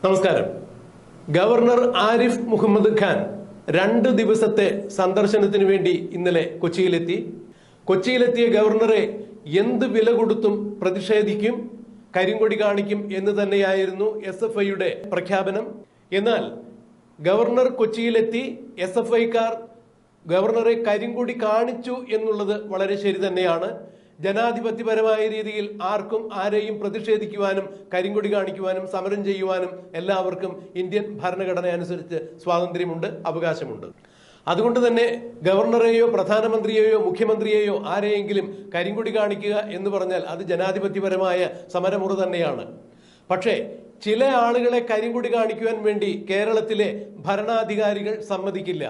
നമസ്കാരം. ഗവർണർ ആരിഫ് മുഹമ്മദ് ഖാൻ 2 ദിവസത്തെ സന്ദർശനത്തിന് വേണ്ടി ഇന്നലെ കൊച്ചിയിലെത്തിയ ഗവർണറെ എന്ത് വില കൊടുത്തും പ്രതിഷേധിക്കും, കരിങ്കൊടി കാണിക്കും എന്ന് തന്നെയായിരുന്നു SFIയുടെ പ്രഖ്യാപനം. എന്നാൽ ഗവർണർ കൊച്ചിയിലെത്തി, SFIക്കാർ ഗവർണറെ കരിങ്കൊടി കാണിച്ചു എന്നുള്ളത് വളരെ ശരി തന്നെയാണ്. ജനാധിപത്യപരമായ രീതിയിൽ ആർക്കും ആരെയും പ്രതിഷേധിക്കുവാനും കരിങ്കൊടി കാണിക്കുവാനും സമരം ചെയ്യുവാനും എല്ലാവർക്കും ഇന്ത്യൻ ഭരണഘടന അനുസരിച്ച് സ്വാതന്ത്ര്യമുണ്ട്, അവകാശമുണ്ട്. അതുകൊണ്ട് തന്നെ ഗവർണറെയോ പ്രധാനമന്ത്രിയെയോ മുഖ്യമന്ത്രിയെയോ ആരെയെങ്കിലും കരിങ്കൊടി കാണിക്കുക എന്ന് പറഞ്ഞാൽ അത് ജനാധിപത്യപരമായ സമരമുറ തന്നെയാണ്. പക്ഷേ ചില ആളുകളെ കരിങ്കൊടി കാണിക്കുവാൻ വേണ്ടി കേരളത്തിലെ ഭരണാധികാരികൾ സമ്മതിക്കില്ല,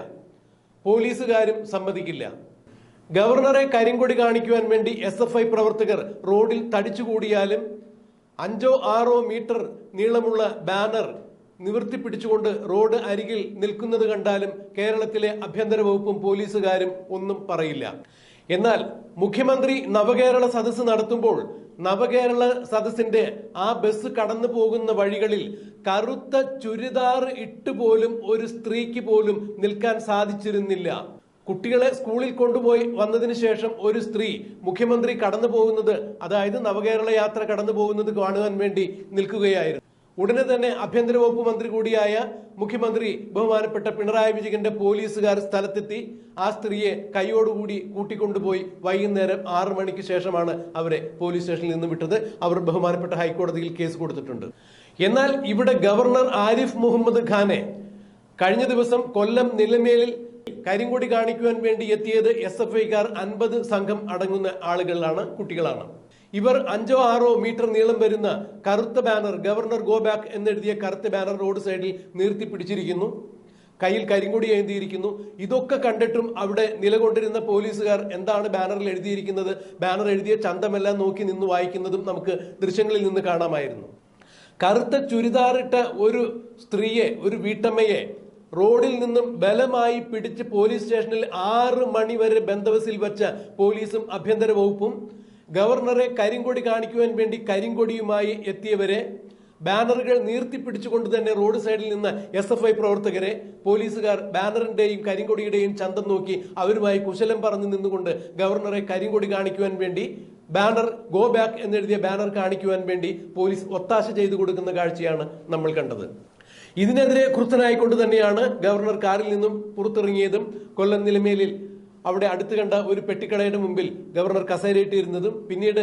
പോലീസുകാരും സമ്മതിക്കില്ല. ഗവർണറെ കരിങ്കൊടി കാണിക്കുവാൻ വേണ്ടി SFI പ്രവർത്തകർ റോഡിൽ തടിച്ചുകൂടിയാലും 5-6 മീറ്റർ നീളമുള്ള ബാനർ നിവർത്തിപ്പിടിച്ചുകൊണ്ട് റോഡ് അരികിൽ നിൽക്കുന്നത് കണ്ടാലും കേരളത്തിലെ ആഭ്യന്തര വകുപ്പും പോലീസുകാരും ഒന്നും പറയില്ല. എന്നാൽ മുഖ്യമന്ത്രി നവകേരള സദസ്സ് നടത്തുമ്പോൾ നവകേരള സദസ്സിന്റെ ആ ബസ് കടന്നു പോകുന്ന വഴികളിൽ കറുത്ത ചുരിദാർ ഇട്ടുപോലും ഒരു സ്ത്രീക്ക് പോലും നിൽക്കാൻ സാധിച്ചിരുന്നില്ല. കുട്ടികളെ സ്കൂളിൽ കൊണ്ടുപോയി വന്നതിന് ശേഷം ഒരു സ്ത്രീ മുഖ്യമന്ത്രി കടന്നു പോകുന്നത്, അതായത് നവകേരള യാത്ര കടന്നു പോകുന്നത് കാണുവാൻ വേണ്ടി നിൽക്കുകയായിരുന്നു. ഉടനെ തന്നെ ആഭ്യന്തര വകുപ്പ് മന്ത്രി കൂടിയായ മുഖ്യമന്ത്രി ബഹുമാനപ്പെട്ട പിണറായി വിജയന്റെ പോലീസുകാർ സ്ഥലത്തെത്തി ആ സ്ത്രീയെ കൈയോടുകൂടി കൂട്ടിക്കൊണ്ടുപോയി വൈകുന്നേരം 6 മണിക്ക് ശേഷമാണ് അവരെ പോലീസ് സ്റ്റേഷനിൽ നിന്ന് വിട്ടത്. അവർ ബഹുമാനപ്പെട്ട ഹൈക്കോടതിയിൽ കേസ് കൊടുത്തിട്ടുണ്ട്. എന്നാൽ ഇവിടെ ഗവർണർ ആരിഫ് മുഹമ്മദ് ഖാനെ കഴിഞ്ഞ ദിവസം കൊല്ലം നിലമേലിൽ കരിങ്കൊടി കാണിക്കുവാൻ വേണ്ടി എത്തിയത് SFIക്കാർ 50 സംഘം അടങ്ങുന്ന ആളുകളാണ്, കുട്ടികളാണ്. ഇവർ 5-6 മീറ്റർ നീളം വരുന്ന കറുത്ത ബാനർ, ഗവർണർ ഗോ ബാക്ക് എന്നെഴുതിയ കറുത്ത ബാനർ റോഡ് സൈഡിൽ നിർത്തിപ്പിടിച്ചിരിക്കുന്നു, കയ്യിൽ കരിങ്കൊടി എഴുതിയിരിക്കുന്നു. ഇതൊക്കെ കണ്ടിട്ടും അവിടെ നിലകൊണ്ടിരുന്ന പോലീസുകാർ എന്താണ് ബാനറിൽ എഴുതിയിരിക്കുന്നത്, ബാനർ എഴുതിയ ചന്തമെല്ലാം നോക്കി നിന്ന് വായിക്കുന്നതും നമുക്ക് ദൃശ്യങ്ങളിൽ നിന്ന് കാണാമായിരുന്നു. കറുത്ത ചുരിദാറിട്ട ഒരു സ്ത്രീയെ, ഒരു വീട്ടമ്മയെ റോഡിൽ നിന്നും ബലമായി പിടിച്ച് പോലീസ് സ്റ്റേഷനിൽ 6 മണി വരെ ബന്ദോബസ്തിൽ വെച്ച പോലീസും ആഭ്യന്തര വകുപ്പും ഗവർണറെ കരിങ്കൊടി കാണിക്കുവാൻ വേണ്ടി കരിങ്കൊടിയുമായി എത്തിയവരെ ബാനറുകൾ നീർത്തിപ്പിടിച്ചുകൊണ്ട് തന്നെ റോഡ് സൈഡിൽ നിന്ന് SFI പ്രവർത്തകരെ പോലീസുകാർ ബാനറിന്റെയും കരിങ്കൊടിയുടെയും ചന്തം നോക്കി അവരുമായി കുശലം പറഞ്ഞു നിന്നുകൊണ്ട് ഗവർണറെ കരിങ്കൊടി കാണിക്കുവാൻ വേണ്ടി ബാനർ ഗോ ബാക്ക് എന്നെഴുതിയ ബാനർ കാണിക്കുവാൻ വേണ്ടി പോലീസ് ഒത്താശ ചെയ്തു കൊടുക്കുന്ന കാഴ്ചയാണ് നമ്മൾ കണ്ടത്. ഇതിനെതിരെ ക്രുദ്ധനായിക്കൊണ്ട് തന്നെയാണ് ഗവർണർ കാറിൽ നിന്നും പുറത്തിറങ്ങിയതും കൊല്ലം നിലമേലിൽ അവിടെ അടുത്ത് കണ്ട ഒരു പെട്ടിക്കടയുടെ മുമ്പിൽ ഗവർണർ കസേരയിട്ടിരുന്നതും പിന്നീട്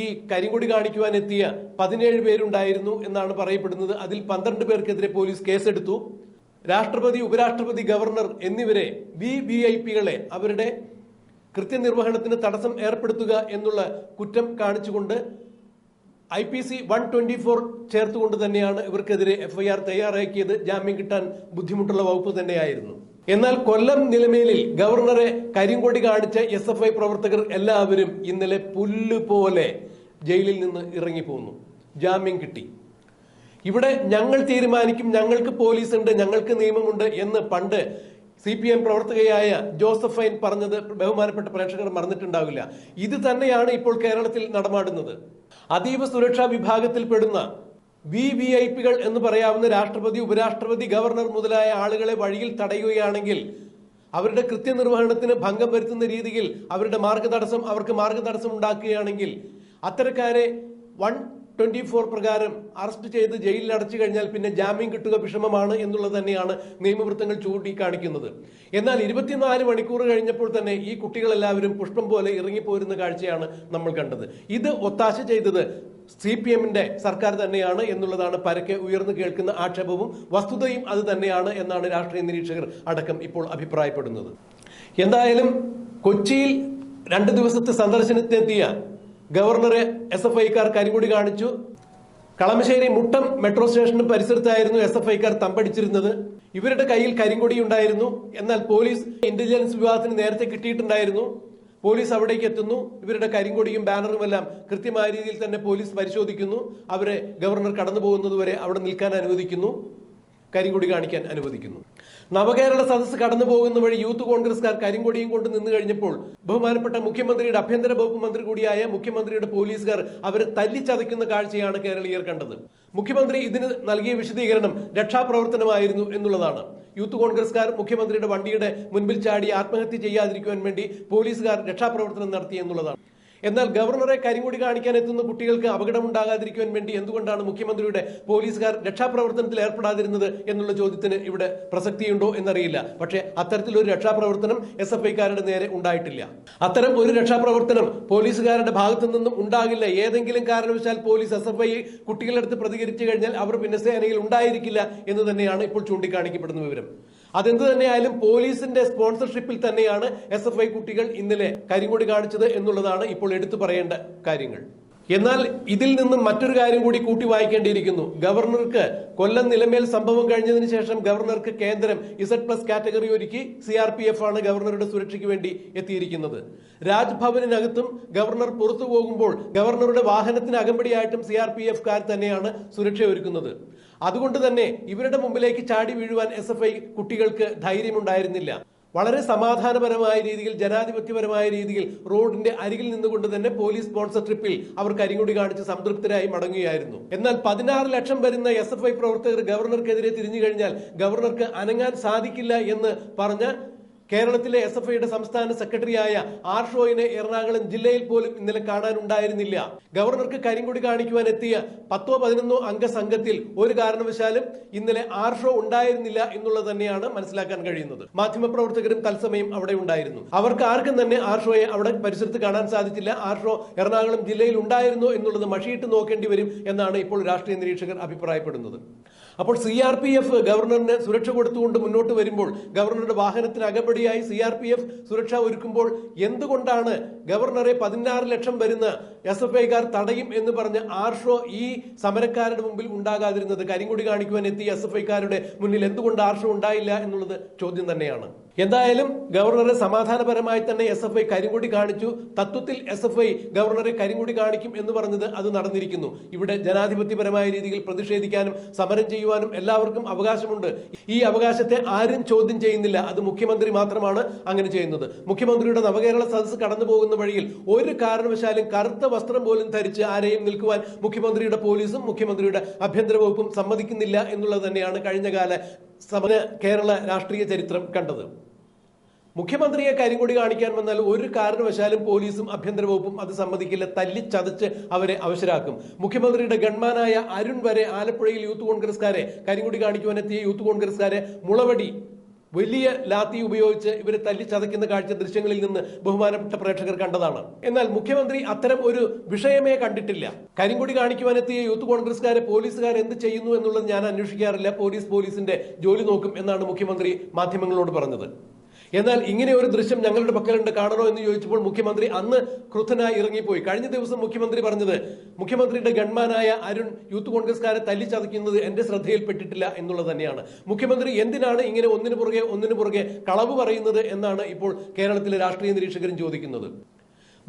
ഈ കരിങ്കൊടി കാണിക്കുവാൻ എത്തിയ 17 പേരുണ്ടായിരുന്നു എന്നാണ് പറയപ്പെടുന്നത്. അതിൽ 12 പേർക്കെതിരെ പോലീസ് കേസെടുത്തു. രാഷ്ട്രപതി, ഉപരാഷ്ട്രപതി, ഗവർണർ എന്നിവരെ VVIPകളെ അവരുടെ കൃത്യനിർവഹണത്തിന് തടസ്സം ഏർപ്പെടുത്തുക എന്നുള്ള കുറ്റം കാണിച്ചുകൊണ്ട് IPC 124 ചേർത്തുകൊണ്ട് തന്നെയാണ് ഇവർക്കെതിരെ FIR തയ്യാറാക്കിയത്. ജാമ്യം കിട്ടാൻ ബുദ്ധിമുട്ടുള്ള വകുപ്പ് തന്നെയായിരുന്നു. എന്നാൽ കൊല്ലം നിലമേലിൽ ഗവർണറെ കരിങ്കൊടി കാണിച്ച SFI പ്രവർത്തകർ എല്ലാവരും ഇന്നലെ പുല്ലുപോലെ ജയിലിൽ നിന്ന് ഇറങ്ങിപ്പോന്നു, ജാമ്യം കിട്ടി. ഇവിടെ ഞങ്ങൾ തീരുമാനിക്കും, ഞങ്ങൾക്ക് പോലീസ് ഉണ്ട്, ഞങ്ങൾക്ക് നിയമമുണ്ട് എന്ന് പണ്ട് CPM പ്രവർത്തകയായ ജോസഫൈൻ പറഞ്ഞത് ബഹുമാനപ്പെട്ട പ്രേക്ഷകർ മറന്നിട്ടുണ്ടാവില്ല. ഇത് തന്നെയാണ് ഇപ്പോൾ കേരളത്തിൽ നടമാടുന്നത്. അതീവ സുരക്ഷാ വിഭാഗത്തിൽപ്പെടുന്ന VVIPകൾ എന്ന് പറയാവുന്ന രാഷ്ട്രപതി, ഉപരാഷ്ട്രപതി, ഗവർണർ മുതലായ ആളുകളെ വഴിയിൽ തടയുകയാണെങ്കിൽ, അവരുടെ കൃത്യനിർവഹണത്തിന് ഭംഗം വരുത്തുന്ന രീതിയിൽ അവർക്ക് മാർഗതടസ്സം ഉണ്ടാക്കുകയാണെങ്കിൽ അത്തരക്കാരെ 124 പ്രകാരം അറസ്റ്റ് ചെയ്ത് ജയിലിൽ അടച്ചു കഴിഞ്ഞാൽ പിന്നെ ജാമ്യം കിട്ടുക വിഷമമാണ് എന്നുള്ളത് തന്നെയാണ് നിയമവൃത്തങ്ങൾ ചൂണ്ടിക്കാണിക്കുന്നത്. എന്നാൽ 24 മണിക്കൂർ കഴിഞ്ഞപ്പോൾ തന്നെ ഈ കുട്ടികളെല്ലാവരും പുഷ്പം പോലെ ഇറങ്ങിപ്പോരുന്ന കാഴ്ചയാണ് നമ്മൾ കണ്ടത്. ഇത് ഒത്താശ ചെയ്തത് CPMന്റെ സർക്കാർ തന്നെയാണ് എന്നുള്ളതാണ് പരക്കെ ഉയർന്നു കേൾക്കുന്ന ആക്ഷേപവും വസ്തുതയും അത് തന്നെയാണ് എന്നാണ് രാഷ്ട്രീയ നിരീക്ഷകർ അടക്കം ഇപ്പോൾ അഭിപ്രായപ്പെടുന്നത്. എന്തായാലും കൊച്ചിയിൽ 2 ദിവസത്തെ സന്ദർശനത്തിനെത്തിയ ഗവർണറെ SFIക്കാർ കരിങ്കൊടി കാണിച്ചു. കളമശ്ശേരി മുട്ടം മെട്രോ സ്റ്റേഷന് പരിസരത്തായിരുന്നു SFIക്കാർ തമ്പടിച്ചിരുന്നത്. ഇവരുടെ കയ്യിൽ കരിങ്കൊടി ഉണ്ടായിരുന്നു. എന്നാൽ പോലീസ് ഇന്റലിജൻസ് വിഭാഗത്തിന് നേരത്തെ കിട്ടിയിട്ടുണ്ടായിരുന്നു. പോലീസ് അവിടേക്ക് എത്തുന്നു. ഇവരുടെ കരിങ്കൊടിയും ബാനറും എല്ലാം കൃത്യമായ രീതിയിൽ തന്നെ പോലീസ് പരിശോധിക്കുന്നു. അവരെ ഗവർണർ കടന്നു പോകുന്നതുവരെ അവിടെ നിൽക്കാൻ അനുവദിക്കുന്നു. കരിങ്കൊടി കാണിക്കാൻ അനുവദിക്കുന്നു. നവകേരള സദസ്സ് കടന്നു പോകുന്ന വഴി യൂത്ത് കോൺഗ്രസ്സുകാർ കരിങ്കൊടിയും കൊണ്ട് നിന്നു കഴിഞ്ഞപ്പോൾ ബഹുമാനപ്പെട്ട മുഖ്യമന്ത്രിയുടെ ആഭ്യന്തര വകുപ്പ് മന്ത്രി കൂടിയായ മുഖ്യമന്ത്രിയുടെ പോലീസുകാർ അവരെ തല്ലിച്ചതയ്ക്കുന്ന കാഴ്ചയാണ് കേരളീയർ കണ്ടത്. മുഖ്യമന്ത്രി ഇതിന് നൽകിയ വിശദീകരണം രക്ഷാപ്രവർത്തനമായിരുന്നു എന്നുള്ളതാണ്. യൂത്ത് കോൺഗ്രസ്സുകാർ മുഖ്യമന്ത്രിയുടെ വണ്ടിയുടെ മുൻപിൽ ചാടി ആത്മഹത്യ ചെയ്യാതിരിക്കുവാൻ വേണ്ടി പോലീസുകാർ രക്ഷാപ്രവർത്തനം നടത്തി എന്നുള്ളതാണ്. എന്നാൽ ഗവർണറെ കരിങ്കൊടി കാണിക്കാൻ എത്തുന്ന കുട്ടികൾക്ക് അപകടമുണ്ടാകാതിരിക്കുവാൻ വേണ്ടി എന്തുകൊണ്ടാണ് മുഖ്യമന്ത്രിയുടെ പോലീസുകാർ രക്ഷാപ്രവർത്തനത്തിൽ ഏർപ്പെടാതിരുന്നത് എന്നുള്ള ചോദ്യത്തിന് ഇവിടെ പ്രസക്തിയുണ്ടോ എന്നറിയില്ല. പക്ഷേ അത്തരത്തിലൊരു രക്ഷാപ്രവർത്തനം SFIക്കാരുടെ നേരെ ഉണ്ടായിട്ടില്ല. അത്തരം ഒരു രക്ഷാപ്രവർത്തനം പോലീസുകാരുടെ ഭാഗത്തു നിന്നും ഉണ്ടാകില്ല. ഏതെങ്കിലും കാരണവശാൽ പോലീസ് SFI കുട്ടികളുടെ അടുത്ത് പ്രതികരിച്ചു കഴിഞ്ഞാൽ അവർ പിന്നെ സേനയിൽ ഉണ്ടായിരിക്കില്ല എന്ന് തന്നെയാണ് ഇപ്പോൾ ചൂണ്ടിക്കാണിക്കപ്പെടുന്ന വിവരം. അതെന്ത് തന്നെയായാലും പോലീസിന്റെ സ്പോൺസർഷിപ്പിൽ തന്നെയാണ് SFI കുട്ടികൾ ഇന്നലെ കരിങ്കൊടി കാണിച്ചത് എന്നുള്ളതാണ് ഇപ്പോൾ എടുത്തു പറയേണ്ട കാര്യങ്ങൾ. എന്നാൽ ഇതിൽ നിന്നും മറ്റൊരു കാര്യം കൂടി കൂട്ടി വായിക്കേണ്ടിയിരിക്കുന്നു. ഗവർണർക്ക് കൊല്ലം നിലമേൽ സംഭവം കഴിഞ്ഞതിന് ശേഷം ഗവർണർക്ക് കേന്ദ്രം Z+ കാറ്റഗറി ഒരുക്കി CRPF ആണ് ഗവർണറുടെ സുരക്ഷയ്ക്ക് വേണ്ടി എത്തിയിരിക്കുന്നത്. രാജ്ഭവനിനകത്തും ഗവർണർ പുറത്തു പോകുമ്പോൾ ഗവർണറുടെ വാഹനത്തിന് അകമ്പടിയായിട്ടും CRPFക്കാർ തന്നെയാണ് സുരക്ഷ ഒരുക്കുന്നത്. അതുകൊണ്ട് തന്നെ ഇവരുടെ മുമ്പിലേക്ക് ചാടി വീഴുവാൻ SFI കുട്ടികൾക്ക് ധൈര്യമുണ്ടായിരുന്നില്ല. വളരെ സമാധാനപരമായ രീതിയിൽ, ജനാധിപത്യപരമായ രീതിയിൽ റോഡിന്റെ അരികിൽ നിന്നുകൊണ്ട് തന്നെ പോലീസ് സ്പോൺസർ ട്രിപ്പിൽ അവർ കരിങ്കൊടി കാണിച്ച് സംതൃപ്തരായി മടങ്ങുകയായിരുന്നു. എന്നാൽ 16 ലക്ഷം വരുന്ന SFI പ്രവർത്തകർ ഗവർണർക്കെതിരെ തിരിഞ്ഞു കഴിഞ്ഞാൽ ഗവർണർക്ക് അനങ്ങാൻ സാധിക്കില്ല എന്ന് പറഞ്ഞ കേരളത്തിലെ SFIയുടെ സംസ്ഥാന സെക്രട്ടറിയായ ആർഷോയിനെ എറണാകുളം ജില്ലയിൽ പോലും ഇന്നലെ കാണാനുണ്ടായിരുന്നില്ല. ഗവർണർക്ക് കരിങ്കൊടി കാണിക്കുവാൻ എത്തിയ 10-11 അംഗ സംഘത്തിൽ ഒരു കാരണവശാലും ഇന്നലെ ആർഷോ ഉണ്ടായിരുന്നില്ല എന്നുള്ളത് തന്നെയാണ് മനസ്സിലാക്കാൻ കഴിയുന്നത്. മാധ്യമപ്രവർത്തകരും തത്സമയം അവിടെ ഉണ്ടായിരുന്നു. അവർക്ക് ആർക്കും തന്നെ ആർഷോയെ അവിടെ പരിസരത്ത് കാണാൻ സാധിച്ചില്ല. ആർഷോ എറണാകുളം ജില്ലയിൽ ഉണ്ടായിരുന്നു എന്നുള്ളത് മഷിയിട്ട് നോക്കേണ്ടി വരും എന്നാണ് ഇപ്പോൾ രാഷ്ട്രീയ നിരീക്ഷകർ അഭിപ്രായപ്പെടുന്നത്. അപ്പോൾ CRPF ഗവർണറിന് സുരക്ഷ കൊടുത്തുകൊണ്ട് മുന്നോട്ട് വരുമ്പോൾ, ഗവർണറുടെ വാഹനത്തിന് അകമ്പടിയായി CRPF സുരക്ഷ ഒരുക്കുമ്പോൾ എന്തുകൊണ്ടാണ് ഗവർണറെ 16 ലക്ഷം വരുന്ന SFIക്കാർ തടയും എന്ന് പറഞ്ഞ് ആർഷോ ഈ സമരക്കാരുടെ മുമ്പിൽ ഉണ്ടാകാതിരുന്നത്? കരിങ്കൊടി കാണിക്കുവാൻ എത്തിയ SFIക്കാരുടെ മുന്നിൽ എന്തുകൊണ്ട് ആർഷോ ഉണ്ടായില്ല എന്നുള്ളത് ചോദ്യം തന്നെയാണ്. എന്തായാലും ഗവർണറെ സമാധാനപരമായി തന്നെ SFI കരിങ്കൊടി കാണിച്ചു. തത്വത്തിൽ SFI ഗവർണറെ കരിങ്കൊടി കാണിക്കും എന്ന് പറഞ്ഞത് അത് നടന്നിരിക്കുന്നു. ഇവിടെ ജനാധിപത്യപരമായ രീതിയിൽ പ്രതിഷേധിക്കാനും സമരം ചെയ്യുവാനും എല്ലാവർക്കും അവകാശമുണ്ട്. ഈ അവകാശത്തെ ആരും ചോദ്യം ചെയ്യുന്നില്ല. അത് മുഖ്യമന്ത്രി മാത്രമാണ് അങ്ങനെ ചെയ്യുന്നത്. മുഖ്യമന്ത്രിയുടെ നവകേരള സദസ്സ് കടന്നു പോകുന്ന വഴിയിൽ ഒരു കാരണവശാലും കറുത്ത വസ്ത്രം പോലും ധരിച്ച് ആരെയും നിൽക്കുവാൻ മുഖ്യമന്ത്രിയുടെ പോലീസും മുഖ്യമന്ത്രിയുടെ ആഭ്യന്തര വകുപ്പും സമ്മതിക്കുന്നില്ല എന്നുള്ളത് തന്നെയാണ് കഴിഞ്ഞകാല സമര കേരള രാഷ്ട്രീയ ചരിത്രം കണ്ടത്. മുഖ്യമന്ത്രിയെ കരിങ്കൊടി കാണിക്കാൻ വന്നാൽ ഒരു കാരണവശാലും പോലീസും ആഭ്യന്തര വകുപ്പും അത് സമ്മതിക്കില്ല. തല്ലിച്ചതച്ച് അവരെ അവശരാക്കും. മുഖ്യമന്ത്രിയുടെ ഗൺമാനായ അരുൺ വരെ ആലപ്പുഴയിൽ യൂത്ത് കോൺഗ്രസ്സുകാരെ കരിങ്കൊടി കാണിക്കുവാൻ എത്തിയ യൂത്ത് കോൺഗ്രസ്സുകാരെ മുളവടി വലിയ ലാത്തി ഉപയോഗിച്ച് ഇവരെ തല്ലിച്ചതയ്ക്കുന്ന കാഴ്ച ദൃശ്യങ്ങളിൽ നിന്ന് ബഹുമാനപ്പെട്ട പ്രേക്ഷകർ കണ്ടതാണ്. എന്നാൽ മുഖ്യമന്ത്രി അത്തരം ഒരു വിഷയമേ കണ്ടിട്ടില്ല. കരിങ്കൊടി കാണിക്കുവാനെത്തിയ യൂത്ത് കോൺഗ്രസ്സുകാരെ പോലീസുകാർ എന്ത് ചെയ്യുന്നു എന്നുള്ളത് ഞാൻ അന്വേഷിക്കാറില്ല, പോലീസിന്റെ ജോലി നോക്കും എന്നാണ് മുഖ്യമന്ത്രി മാധ്യമങ്ങളോട് പറഞ്ഞത്. എന്നാൽ ഇങ്ങനെ ഒരു ദൃശ്യം ഞങ്ങളുടെ പക്കലുണ്ട്, കാണണോ എന്ന് ചോദിച്ചപ്പോൾ മുഖ്യമന്ത്രി അന്ന് ക്രുദ്ധനായി ഇറങ്ങിപ്പോയി. കഴിഞ്ഞ ദിവസം മുഖ്യമന്ത്രി പറഞ്ഞത് മുഖ്യമന്ത്രിയുടെ ഗൺമാനായ അരുൺ യൂത്ത് കോൺഗ്രസ്സുകാരെ തല്ലിച്ചതയ്ക്കുന്നത് എന്റെ ശ്രദ്ധയിൽപ്പെട്ടിട്ടില്ല എന്നുള്ളത് തന്നെയാണ്. മുഖ്യമന്ത്രി എന്തിനാണ് ഇങ്ങനെ ഒന്നിനു പുറകെ കളവ് പറയുന്നത് എന്നാണ് ഇപ്പോൾ കേരളത്തിലെ രാഷ്ട്രീയ നിരീക്ഷകരും ചോദിക്കുന്നത്.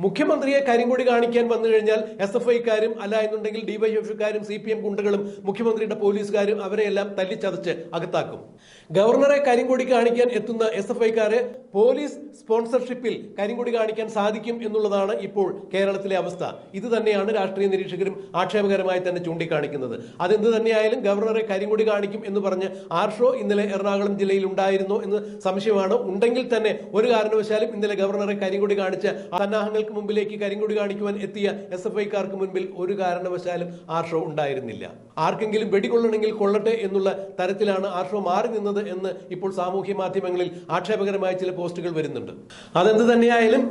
മുഖ്യമന്ത്രിയെ കരിങ്കൊടി കാണിക്കാൻ വന്നു കഴിഞ്ഞാൽ SFIക്കാരും അല്ല എന്നുണ്ടെങ്കിൽ DYFക്കാരും CPM ഗുണ്ടകളും മുഖ്യമന്ത്രിയുടെ പോലീസുകാരും അവരെയെല്ലാം തല്ലിച്ചതച്ച് അകത്താക്കും. ഗവർണറെ കരിങ്കൊടി കാണിക്കാൻ എത്തുന്ന SFIക്കാരെ പോലീസ് സ്പോൺസർഷിപ്പിൽ കരിങ്കൊടി കാണിക്കാൻ സാധിക്കും എന്നുള്ളതാണ് ഇപ്പോൾ കേരളത്തിലെ അവസ്ഥ. ഇത് തന്നെയാണ് രാഷ്ട്രീയ നിരീക്ഷകരും ആക്ഷേപകരമായി തന്നെ ചൂണ്ടിക്കാണിക്കുന്നത്. അതെന്ത് തന്നെയായാലും ഗവർണറെ കരിങ്കൊടി കാണിക്കും എന്ന് പറഞ്ഞ് ആർഷോ ഇന്നലെ എറണാകുളം ജില്ലയിൽ ഉണ്ടായിരുന്നോ എന്ന് സംശയമാണ്. ഉണ്ടെങ്കിൽ തന്നെ ഒരു കാരണവശാലും ഇന്നലെ ഗവർണറെ കരിങ്കൊടി കാണിച്ച സന്നാഹങ്ങൾ മുമ്പിലേക്ക് കരിങ്കൊടി കാണിക്കുവാൻ എത്തിയ SFIക്കാർക്ക് മുൻപിൽ ഒരു കാരണവശാലും ആർഷോ ഉണ്ടായിരുന്നില്ല. ആർക്കെങ്കിലും വെടികൊള്ളണമെങ്കിൽ കൊള്ളട്ടെ എന്നുള്ള തരത്തിലാണ് ആർഷോ മാറി നിന്നത് എന്ന് ഇപ്പോൾ സാമൂഹ്യ മാധ്യമങ്ങളിൽ ആക്ഷേപകരമായ ചില പോസ്റ്റുകൾ വരുന്നുണ്ട്. അതെന്ത് തന്നെയായാലും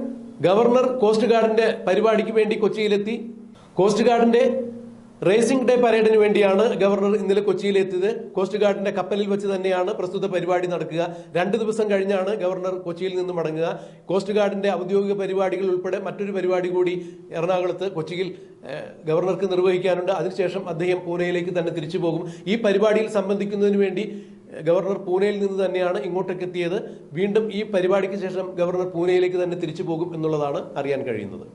ഗവർണർ കോസ്റ്റ് ഗാർഡിന്റെ പരിപാടിക്ക് വേണ്ടി കൊച്ചിയിലെത്തി. കോസ്റ്റ് ഗാർഡിന്റെ റേസിംഗ് ഡേ പരേഡിന് വേണ്ടിയാണ് ഗവർണർ ഇന്നലെ കൊച്ചിയിലെത്തിയത്. കോസ്റ്റ് ഗാർഡിന്റെ കപ്പലിൽ വെച്ച് തന്നെയാണ് പ്രസ്തുത പരിപാടി നടക്കുക. 2 ദിവസം കഴിഞ്ഞാണ് ഗവർണർ കൊച്ചിയിൽ നിന്ന് മടങ്ങുക. കോസ്റ്റ് ഗാർഡിന്റെ ഔദ്യോഗിക പരിപാടികൾ ഉൾപ്പെടെ മറ്റൊരു പരിപാടി കൂടി എറണാകുളത്ത് കൊച്ചിയിൽ ഗവർണർക്ക് നിർവഹിക്കാനുണ്ട്. അതിനുശേഷം അദ്ദേഹം പൂനെയിലേക്ക് തന്നെ തിരിച്ചു പോകും. ഈ പരിപാടിയിൽ സംബന്ധിക്കുന്നതിന് വേണ്ടി ഗവർണർ പൂനെയിൽ നിന്ന് തന്നെയാണ് ഇങ്ങോട്ടേക്ക് എത്തിയത്. വീണ്ടും ഈ പരിപാടിക്ക് ശേഷം ഗവർണർ പൂനെയിലേക്ക് തന്നെ തിരിച്ചു പോകും എന്നുള്ളതാണ് അറിയാൻ കഴിയുന്നത്.